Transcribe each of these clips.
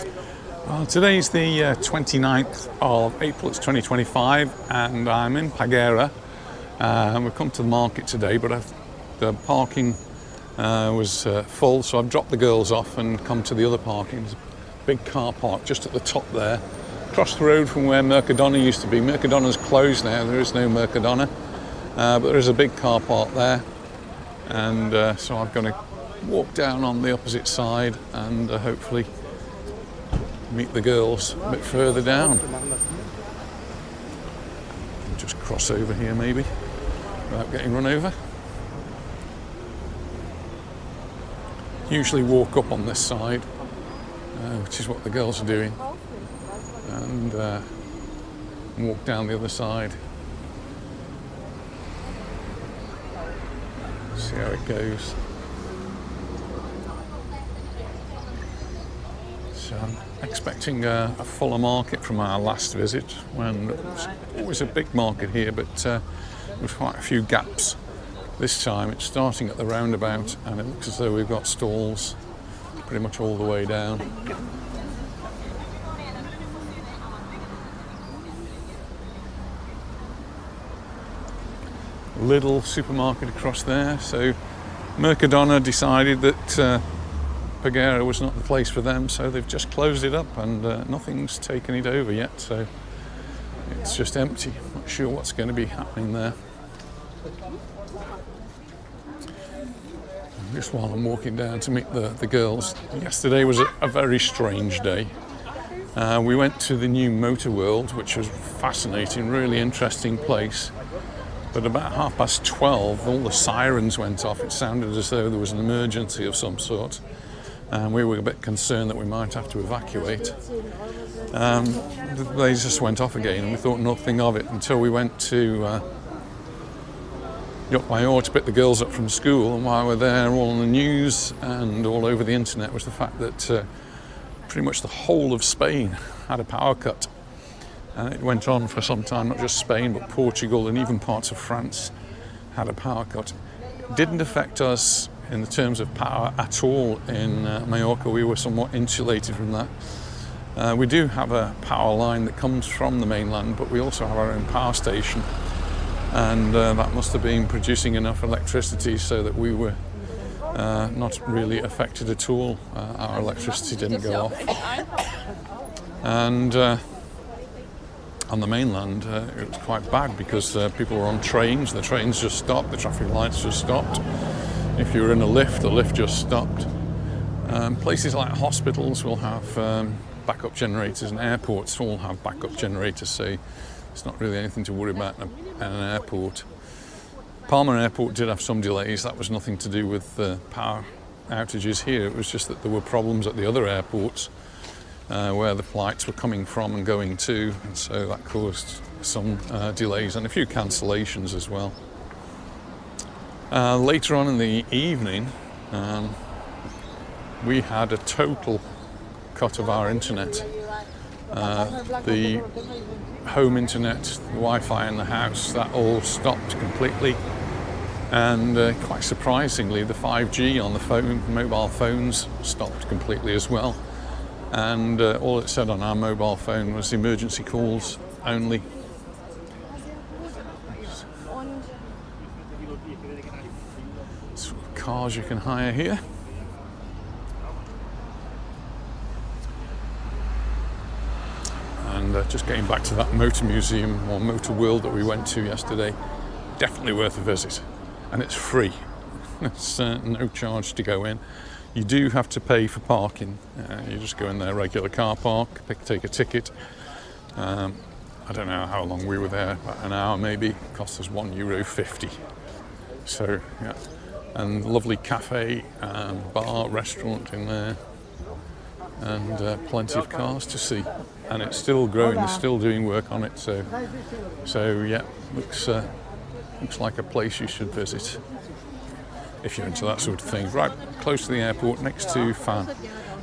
Well, today's the 29th of April, it's 2025, and I'm in Paguera. We've come to the market today, but the parking was full, so I've dropped the girls off and come to the other parking. There's a big car park just at the top there, across the road from where Mercadona used to be. Mercadona's closed now, there is no Mercadona, but there is a big car park there, and so I'm going to walk down on the opposite side and hopefully meet the girls a bit further down. Just cross over here maybe without getting run over. Usually walk up on this side, which is what the girls are doing, and walk down the other side. See how it goes. So I'm expecting a fuller market from our last visit, when it was always a big market here, but with quite a few gaps. This time it's starting at the roundabout, and it looks as though we've got stalls pretty much all the way down. Little supermarket across there, so Mercadona decided that Paguera was not the place for them, so they've just closed it up, and nothing's taken it over yet, so it's just empty. Not sure what's going to be happening there. Just while I'm walking down to meet the girls, yesterday was a very strange day. We went to the new Motor World, which was fascinating, really interesting place. But about 12:30, all the sirens went off. It sounded as though there was an emergency of some sort. And we were a bit concerned that we might have to evacuate. They just went off again, and we thought nothing of it until we went to Majorca to pick the girls up from school. And while we're there, all on the news and all over the internet was the fact that pretty much the whole of Spain had a power cut. And it went on for some time, not just Spain, but Portugal and even parts of France had a power cut. It didn't affect us in the terms of power at all in Mallorca. We were somewhat insulated from that. We do have a power line that comes from the mainland, but we also have our own power station, and that must have been producing enough electricity so that we were not really affected at all. Our electricity didn't go off. And on the mainland it was quite bad, because people were on trains, the trains just stopped, the traffic lights just stopped. If you were in a lift, the lift just stopped. Places like hospitals will have backup generators, and airports all have backup generators, so it's not really anything to worry about in an airport. Palma Airport did have some delays. That was nothing to do with power outages here. It was just that there were problems at the other airports where the flights were coming from and going to, and so that caused some delays and a few cancellations as well. Later on in the evening, we had a total cut of our internet. The home internet, the Wi-Fi in the house, that all stopped completely. And quite surprisingly, the 5G on the mobile phones stopped completely as well. And all it said on our mobile phone was emergency calls only. Cars you can hire here. And just getting back to that motor museum or Motor World that we went to yesterday, definitely worth a visit, and it's free. It's no charge to go in. You do have to pay for parking. You just go in there, regular car park, take a ticket. I don't know how long we were there, about an hour maybe. It cost us €1.50. So yeah. And lovely cafe, bar, restaurant in there, and plenty of cars to see. And it's still growing, they're still doing work on it, so yeah, looks like a place you should visit if you're into that sort of thing. Right close to the airport, next to Fan.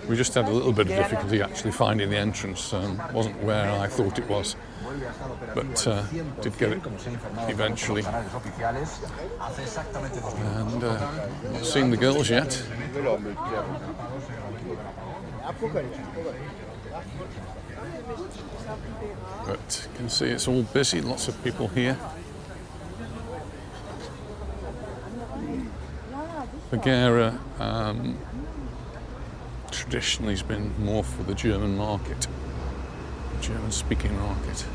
We just had a little bit of difficulty actually finding the entrance. Wasn't where I thought it was, but did get it eventually. And not seen the girls yet. But you can see it's all busy, lots of people here. Paguera traditionally has been more for the German market, German-speaking market.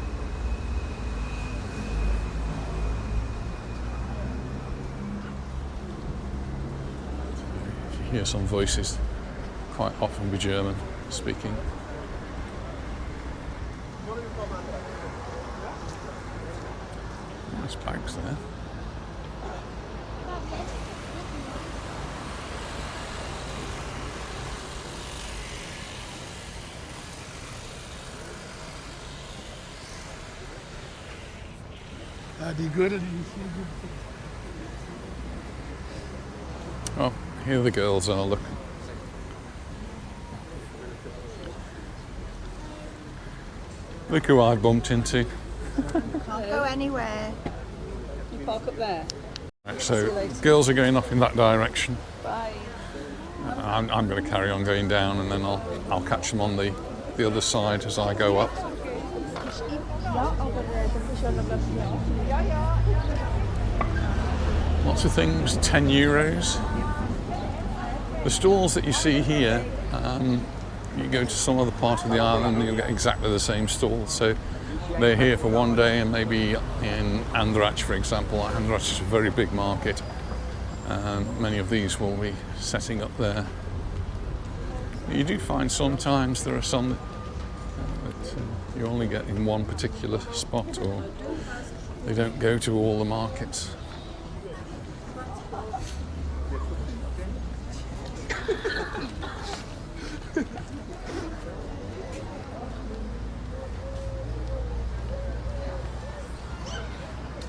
You hear some voices, quite often be German speaking. Nice bags there. Oh, here the girls are, look. Look who I bumped into. Can't go anywhere. You park up there. Right, so girls are going off in that direction. Bye. I'm going to carry on going down, and then I'll catch them on the other side as I go up. Lots of things, 10 euros. The stalls that you see here, you go to some other part of the island and you'll get exactly the same stall. So they're here for one day, and maybe in Andratx, for example. Andratx is a very big market. Many of these will be setting up there. You do find sometimes there are some that you only get in one particular spot, or they don't go to all the markets.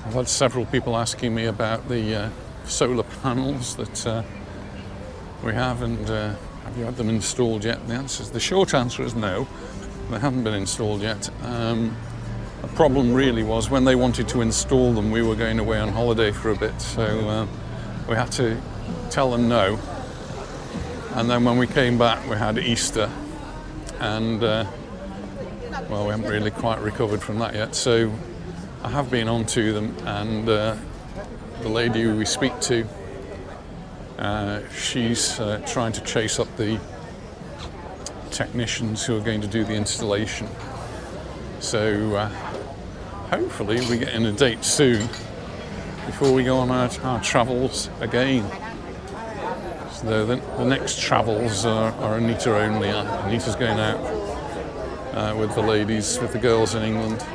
I've had several people asking me about the solar panels that we have, and have you had them installed yet? The short answer is no, they haven't been installed yet. The problem really was when they wanted to install them, we were going away on holiday for a bit, so we had to tell them no. And then when we came back, we had Easter, and well, we haven't really quite recovered from that yet. So I have been on to them, and the lady who we speak to, she's trying to chase up the technicians who are going to do the installation. So hopefully we get in a date soon before we go on our travels again. So the next travels are Anita only. Anita's going out with the ladies, with the girls in England.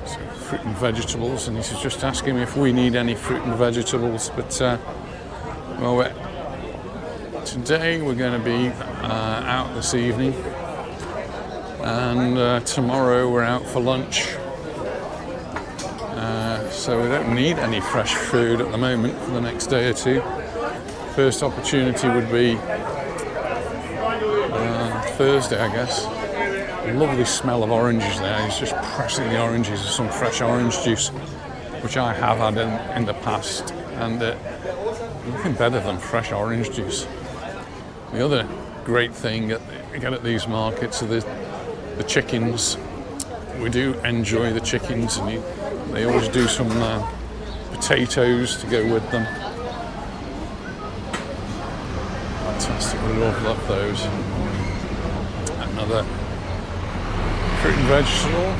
So fruit and vegetables, and Anita's just asking me if we need any fruit and vegetables. But well, today we're going to be out this evening, and tomorrow we're out for lunch. So we don't need any fresh food at the moment for the next day or two. First opportunity would be Thursday, I guess. Lovely smell of oranges there. He's just pressing the oranges with some fresh orange juice, which I have had in the past, and nothing better than fresh orange juice. The other great thing you get at these markets are the chickens. We do enjoy the chickens, and they always do some potatoes to go with them. Fantastic, we love those. Another fruit and vegetable.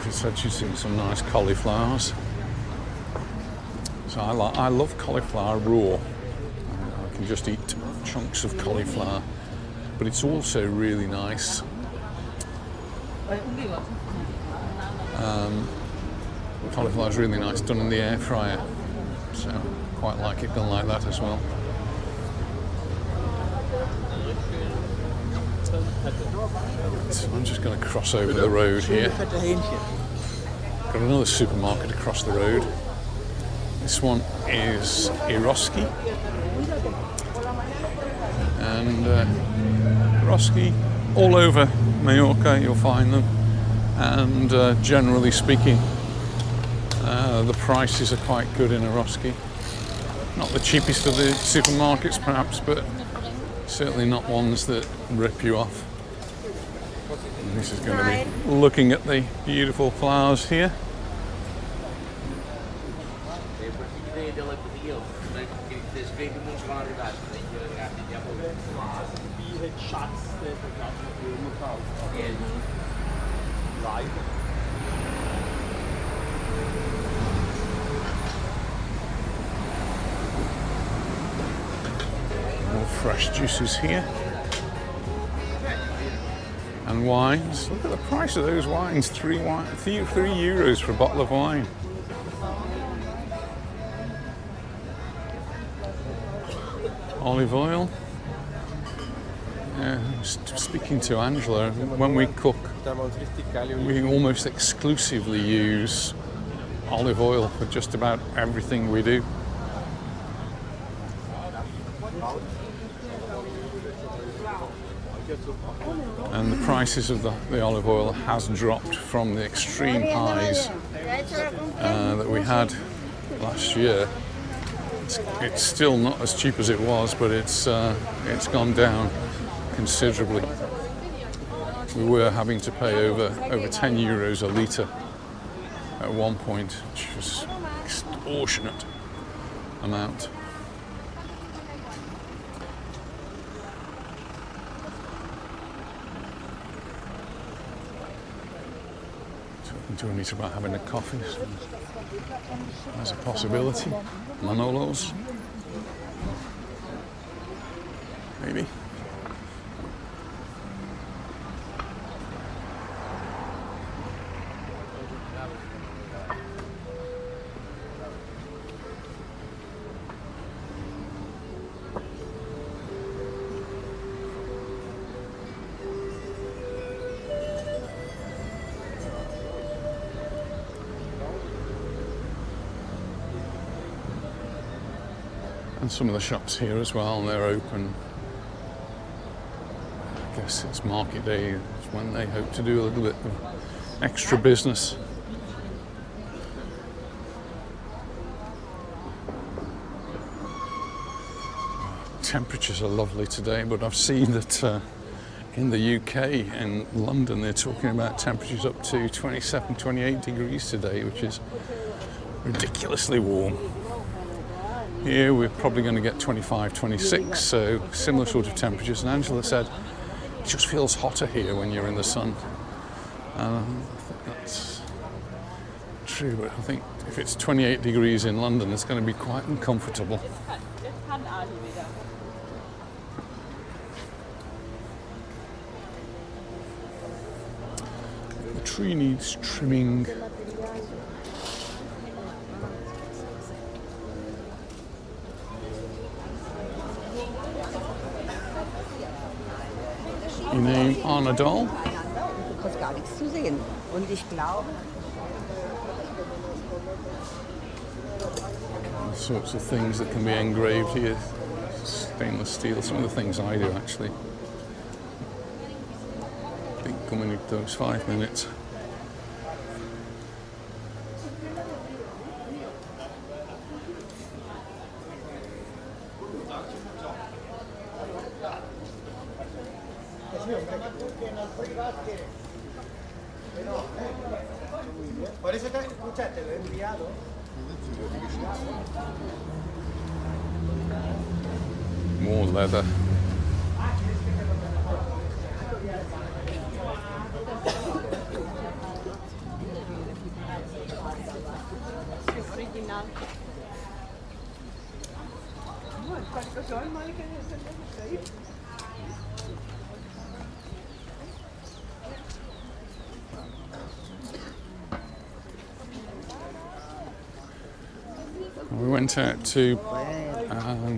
She said she's seen some nice cauliflowers. So I love cauliflower raw. I can just eat chunks of cauliflower, but it's also really nice. Cauliflower is really nice done in the air fryer, so quite like it done like that as well. So I'm just going to cross over the road here. Got another supermarket across the road. This one is Eroski, and Eroski, all over Mallorca you'll find them, and generally speaking the prices are quite good in Eroski. Not the cheapest of the supermarkets perhaps, but certainly not ones that rip you off. And this is going to be looking at the beautiful flowers here. More fresh juices here. And wines. Look at the price of those wines. €3 for a bottle of wine. Olive oil. Speaking to Angela, when we cook, we almost exclusively use olive oil for just about everything we do. And the prices of the olive oil has dropped from the extreme highs that we had last year. It's still not as cheap as it was, but it's gone down considerably. We were having to pay over €10 a litre at one point, which was extortionate amount. To Anita about having a coffee as a possibility. Manolos, maybe. And some of the shops here as well, they're open. I guess it's market day, it's when they hope to do a little bit of extra business. Temperatures are lovely today, but I've seen that in the UK, in London, they're talking about temperatures up to 27, 28 degrees today, which is ridiculously warm. Here we're probably going to get 25, 26, so similar sort of temperatures. And Angela said it just feels hotter here when you're in the sun. I think that's true, but I think if it's 28 degrees in London, it's going to be quite uncomfortable. The tree needs trimming. Your name, Arnadol? Du kannst gar nichts zu sehen. Und ich glaube... All sorts of things that can be engraved here. Stainless steel, some of the things I do actually. I think coming in those 5 minutes. Por eso te escucha, te lo he enviado. More leather. We went out to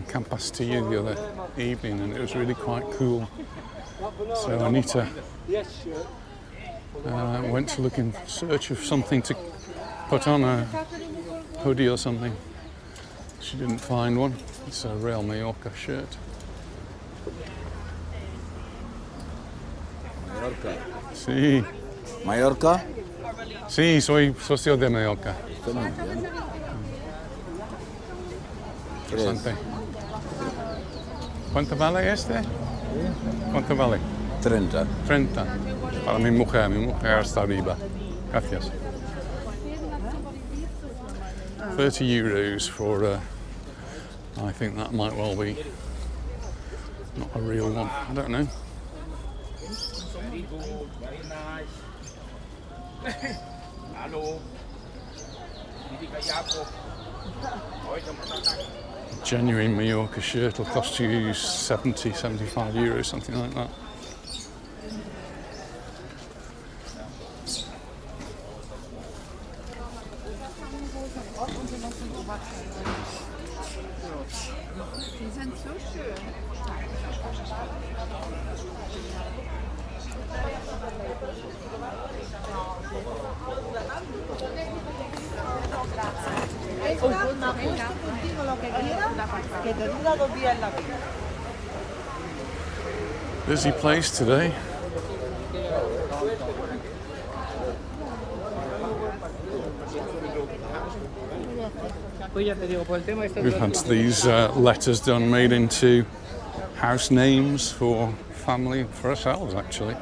Campastia the other evening and it was really quite cool. So Anita went to look in search of something to put on, a hoodie or something. She didn't find one. It's a Real Mallorca shirt. Mallorca. Sí. Mallorca? Sí, soy socio de Mallorca. Interesante. ¿Cuánto vale este? ¿Cuánto vale? 30. 30. Para mi mujer está arriba. Gracias. 30 euros for, I think that might well be not a real one. I don't know. Genuine Mallorca shirt will cost you 70, 75 euros, something like that. Die sind so schön. Busy place today. We've had these letters done, made into house names for family, for ourselves actually.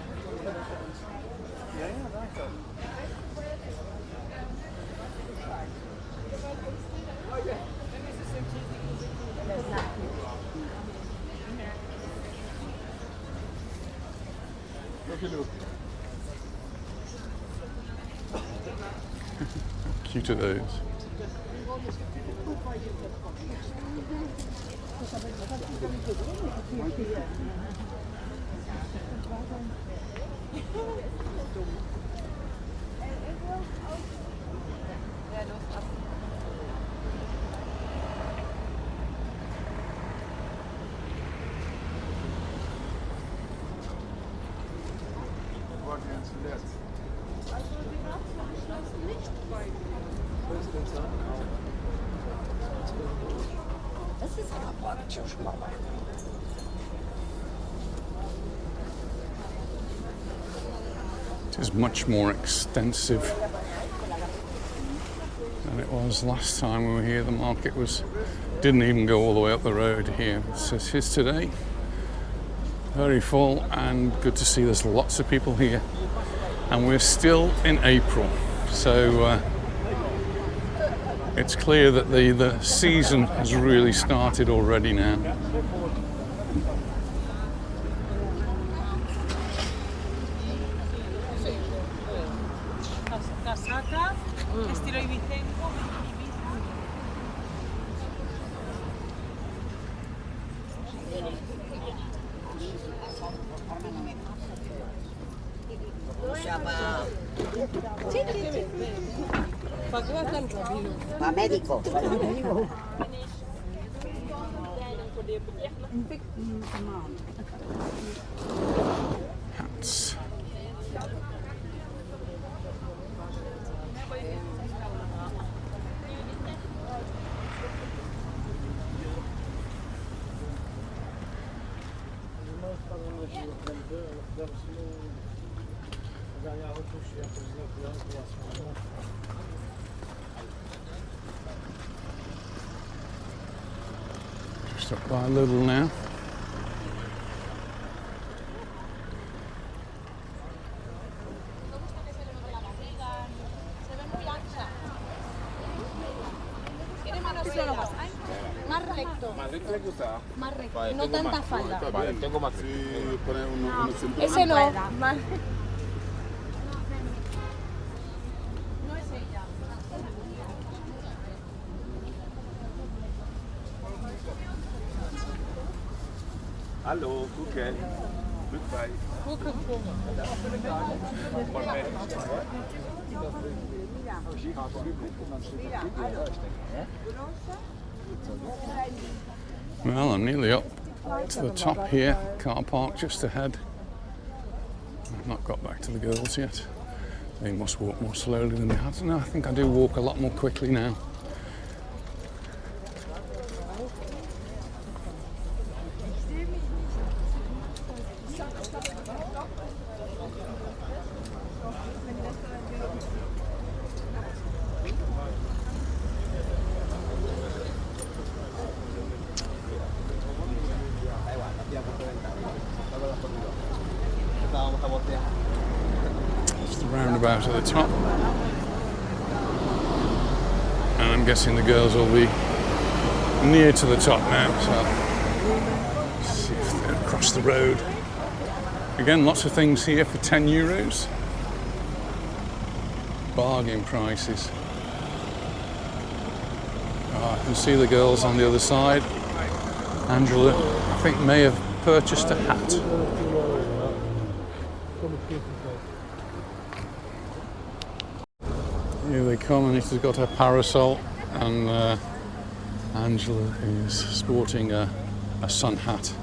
Cute are those. Das ist aber praktisch, Mama. It is much more extensive than it was last time we were here. The market didn't even go all the way up the road here. So it is today. Very full and good to see there's lots of people here. And we're still in April. So it's clear that the season has really started already now. Casaca, estilo ibicenco. Va médico. Hats. Just up by Lidl now. Más recto. Más recto. No tanta falda. Vale, tengo más. Ese no. Más. Hallo, Kuchen. Goodbye. Well, I'm nearly up to the top here. Car park just ahead. I've not got back to the girls yet. They must walk more slowly than they have. No, I think I do walk a lot more quickly now. roundabout at the top. And I'm guessing the girls will be near to the top now, so let's see if they're across the road. Again, lots of things here for €10. Bargain prices. Oh, I can see the girls on the other side. Angela, I think, may have purchased a hat. Here they come. Anita's got her parasol, and Angela is sporting a sun hat.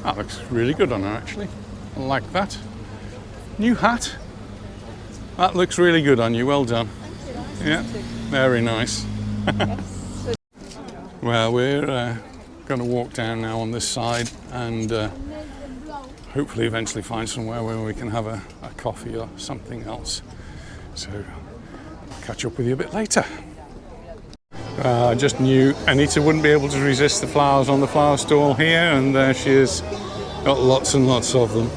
That looks really good on her, actually. I like that. New hat. That looks really good on you. Well done. Yeah, very nice. Well, we're going to walk down now on this side and hopefully eventually find somewhere where we can have a coffee or something else. So I'll catch up with you a bit later. I just knew Anita wouldn't be able to resist the flowers on the flower stall here, and there she is. Got lots and lots of them.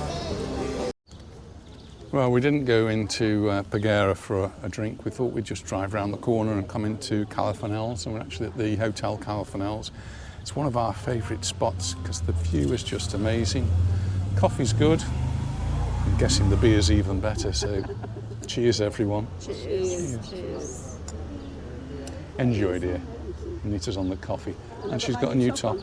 Well, we didn't go into Paguera for a drink. We thought we'd just drive around the corner and come into Calafanels, and we're actually at the Hotel Calafanels. It's one of our favourite spots because the view is just amazing. Coffee's good. I'm guessing the beer's even better, so cheers everyone. Cheers. Cheers. Enjoy, dear. Anita's on the coffee, and she's got a new top.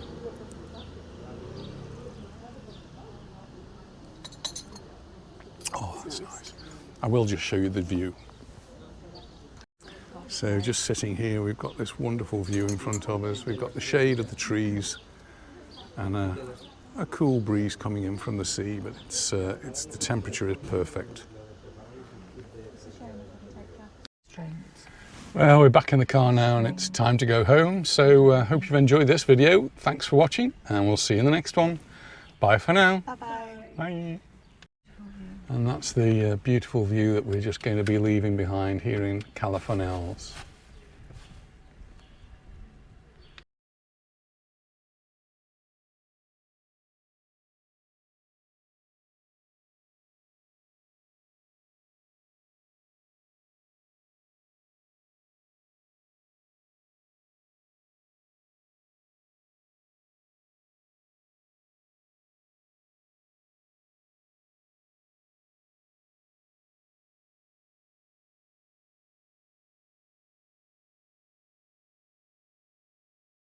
Oh, that's nice. I will just show you the view. So just sitting here, we've got this wonderful view in front of us. We've got the shade of the trees and a cool breeze coming in from the sea, but it's the temperature is perfect. Well, we're back in the car now and it's time to go home. So hope you've enjoyed this video. Thanks for watching, and we'll see you in the next one. Bye for now. Bye-bye. Bye. And that's the beautiful view that we're just going to be leaving behind here in Calafanels.